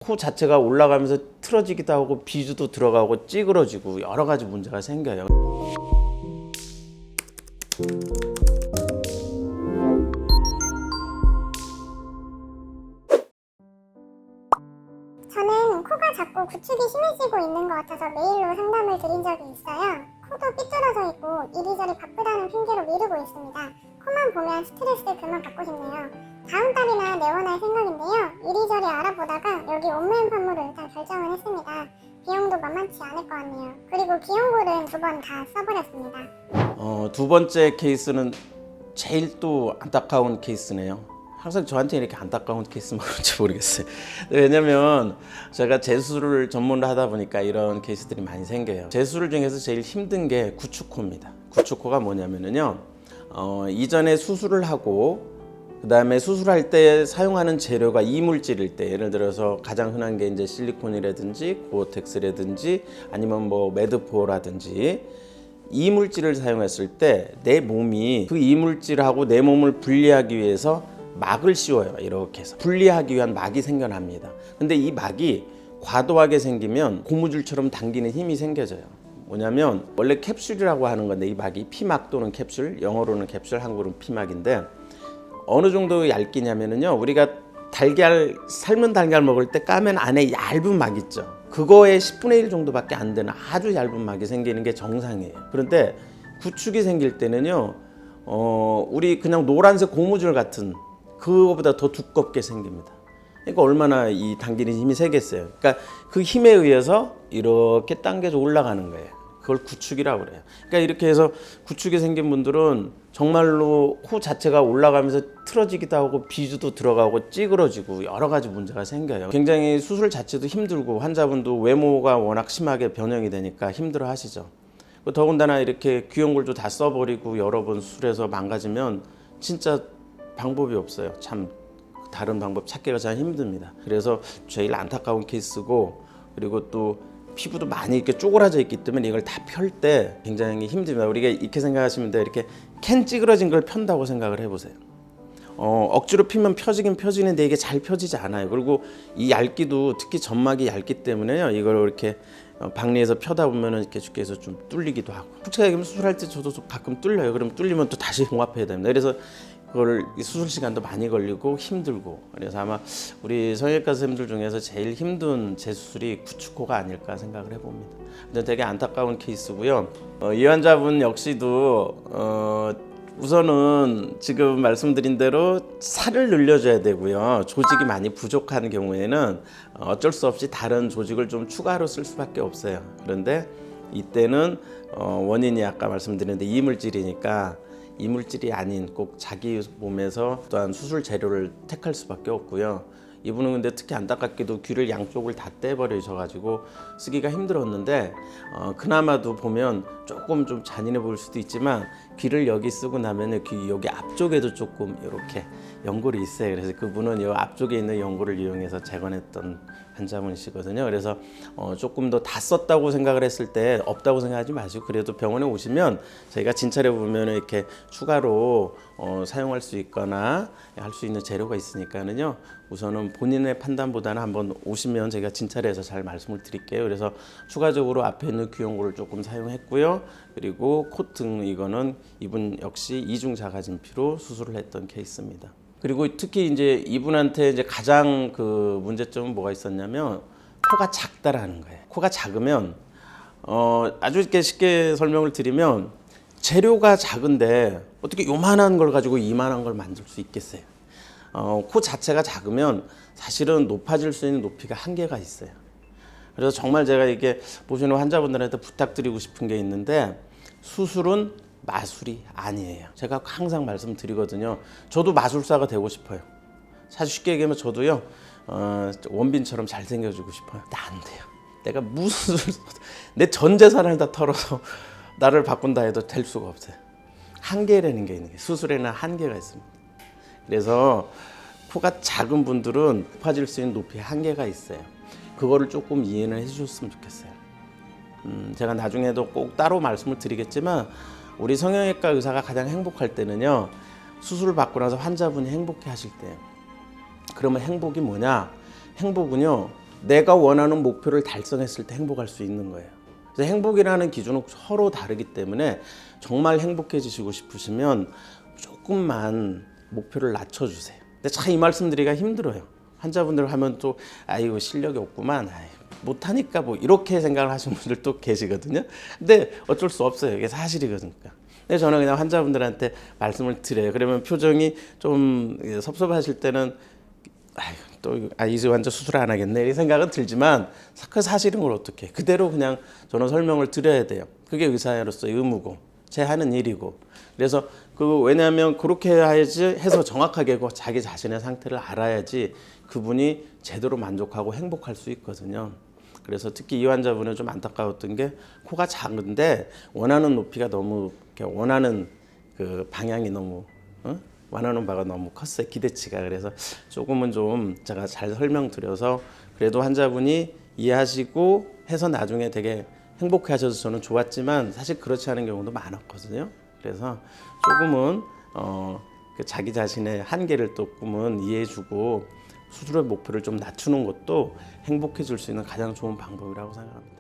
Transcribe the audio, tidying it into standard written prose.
코 자체가 올라가면서 틀어지기도 하고 비주도 들어가고 찌그러지고 여러 가지 문제가 생겨요. 저는 코가 자꾸 구축이 심해지고 있는 것 같아서 메일로 상담을 드린 적이 있어요. 코도 삐뚤어져 있고 이리저리 바쁘다는 핑계로 미루고 있습니다. 코만 보면 스트레스 그만 받고 싶네요. 다음 달이나 내원할 생각인데요. 이리저리 알아보다가 여기 온면 판모를 일단 결정을 했습니다. 비용도 만만치 않을 것 같네요. 그리고 비용고는 2번 다 써버렸습니다. 두 번째 케이스는 제일 또 안타까운 케이스네요. 항상 저한테 이렇게 안타까운 케이스만 그런지 모르겠어요. 왜냐면 제가 재수를 전문으로 하다 보니까 이런 케이스들이 많이 생겨요. 재수를 중에서 제일 힘든 게 구축코입니다. 구축코가 뭐냐면요, 이전에 수술을 하고 그 다음에 수술할 때 사용하는 재료가 이물질일 때, 예를 들어서 가장 흔한 게 이제 실리콘이라든지 고어텍스라든지 아니면 뭐 매드포라든지 이물질을 사용했을 때 내 몸이 그 이물질하고 내 몸을 분리하기 위해서 막을 씌워요. 이렇게 해서 분리하기 위한 막이 생겨납니다. 근데 이 막이 과도하게 생기면 고무줄처럼 당기는 힘이 생겨져요. 뭐냐면 원래 캡슐이라고 하는 건데, 이 막이 피막 또는 캡슐, 영어로는 캡슐, 한국어로는 피막인데, 어느 정도 얇기냐면요, 우리가 달걀, 삶은 달걀 먹을 때 까면 안에 얇은 막 있죠. 그거의 10분의 1 정도밖에 안 되는 아주 얇은 막이 생기는 게 정상이에요. 그런데 구축이 생길 때는요, 우리 그냥 노란색 고무줄 같은 그거보다 더 두껍게 생깁니다. 그러니까 얼마나 이 당기는 힘이 세겠어요. 그러니까 그 힘에 의해서 이렇게 당겨져 올라가는 거예요. 그걸 구축이라고 그래요. 그러니까 이렇게 해서 구축이 생긴 분들은 정말로 코 자체가 올라가면서 틀어지기도 하고 비주도 들어가고 찌그러지고 여러 가지 문제가 생겨요. 굉장히 수술 자체도 힘들고 환자분도 외모가 워낙 심하게 변형이 되니까 힘들어 하시죠. 더군다나 이렇게 귀형골도 다 써버리고 여러 번 수술해서 망가지면 진짜 방법이 없어요. 참 다른 방법 찾기가 참 힘듭니다. 그래서 제일 안타까운 케이스고, 그리고 또 피부도 많이 이렇게 쪼그라져 있기 때문에 이걸 다 펼 때 굉장히 힘듭니다. 우리가 이렇게 생각하시면 돼요. 이렇게 캔 찌그러진 걸 편다고 생각을 해보세요. 억지로 피면 펴지긴 펴지는데 이게 잘 펴지지 않아요. 그리고 이 얇기도, 특히 점막이 얇기 때문에요, 이걸 이렇게 박리에서 펴다 보면은 이렇게 쉽게 해서 좀 뚫리기도 하고, 솔직하게 얘기하면 수술할 때 저도 가끔 뚫려요. 그럼 뚫리면 또 다시 봉합해야 됩니다. 그래서 그걸 수술 시간도 많이 걸리고 힘들고, 그래서 아마 우리 성형외과 선생님들 중에서 제일 힘든 재수술이 구축코가 아닐까 생각을 해봅니다. 근데 되게 안타까운 케이스고요. 이 환자분 역시도 우선은 지금 말씀드린 대로 살을 늘려줘야 되고요. 조직이 많이 부족한 경우에는 어쩔 수 없이 다른 조직을 좀 추가로 쓸 수밖에 없어요. 그런데 이때는 원인이 아까 말씀드렸는데 이물질이니까 이물질이 아닌 꼭 자기 몸에서 또한 수술 재료를 택할 수밖에 없고요. 이분은 근데 특히 안타깝게도 귀를 양쪽을 다 떼버리셔가지고 쓰기가 힘들었는데, 그나마도 보면 조금 좀 잔인해 보일 수도 있지만 귀를 여기 쓰고 나면 귀 여기 앞쪽에도 조금 이렇게 연골이 있어요. 그래서 그분은 이 앞쪽에 있는 연골을 이용해서 재건했던 환자분이시거든요. 그래서 조금 더 다 썼다고 생각을 했을 때 없다고 생각하지 마시고, 그래도 병원에 오시면 저희가 진찰해 보면 이렇게 추가로 사용할 수 있거나 할 수 있는 재료가 있으니까는요, 우선은 본인의 판단보다는 한번 오시면 제가 진찰해서 잘 말씀을 드릴게요. 그래서 추가적으로 앞에 있는 귀연골을 조금 사용했고요. 그리고 콧등, 이거는 이분 역시 이중 자가진피로 수술을 했던 케이스입니다. 그리고 특히 이제 이분한테 이제 가장 그 문제점은 뭐가 있었냐면 코가 작다라는 거예요. 코가 작으면 아주 이렇게 쉽게 설명을 드리면, 재료가 작은데 어떻게 요만한 걸 가지고 이만한 걸 만들 수 있겠어요? 코 자체가 작으면 사실은 높아질 수 있는 높이가 한계가 있어요. 그래서 정말 제가 이게 보시는 환자분들한테 부탁드리고 싶은 게 있는데, 수술은 마술이 아니에요. 제가 항상 말씀드리거든요. 저도 마술사가 되고 싶어요. 사실 쉽게 얘기하면 저도요, 원빈처럼 잘생겨지고 싶어요. 근데 안 돼요. 내가 무슨 내 전 재산을 다 털어서 나를 바꾼다 해도 될 수가 없어요. 한계라는 게 있는 게, 수술에는 한계가 있습니다. 그래서 코가 작은 분들은 높아질 수 있는 높이에 한계가 있어요. 그거를 조금 이해를 해주셨으면 좋겠어요. 제가 나중에도 꼭 따로 말씀을 드리겠지만, 우리 성형외과 의사가 가장 행복할 때는요, 수술을 받고 나서 환자분이 행복해 하실 때예요. 그러면 행복이 뭐냐? 행복은요, 내가 원하는 목표를 달성했을 때 행복할 수 있는 거예요. 그래서 행복이라는 기준은 서로 다르기 때문에 정말 행복해지시고 싶으시면 조금만 목표를 낮춰주세요. 근데 참 이 말씀드리기가 힘들어요. 환자분들 하면 또 아이고 실력이 없구만, 못하니까 뭐 이렇게 생각을 하시는 분들 또 계시거든요. 근데 어쩔 수 없어요. 이게 사실이거든요. 근데 저는 그냥 환자분들한테 말씀을 드려요. 그러면 표정이 좀 섭섭하실 때는 이제 완전 수술 안 하겠네 이 생각은 들지만 그 사실은 걸 어떻게 그대로 그냥 저는 설명을 드려야 돼요. 그게 의사로서의 의무고 제 하는 일이고. 그래서 왜냐하면 그렇게 해야지 해서 정확하게 자기 자신의 상태를 알아야지 그분이 제대로 만족하고 행복할 수 있거든요. 그래서 특히 이 환자분은 좀 안타까웠던 게 코가 작은데 원하는 높이가 너무 원하는 그 방향이 너무 원하는 바가 너무 컸어요. 기대치가. 그래서 조금은 좀 제가 잘 설명드려서 그래도 환자분이 이해하시고 해서 나중에 되게 행복해 하셔서 저는 좋았지만 사실 그렇지 않은 경우도 많았거든요. 그래서 조금은 그 자기 자신의 한계를 조금은 이해해주고 수술의 목표를 좀 낮추는 것도 행복해질 수 있는 가장 좋은 방법이라고 생각합니다.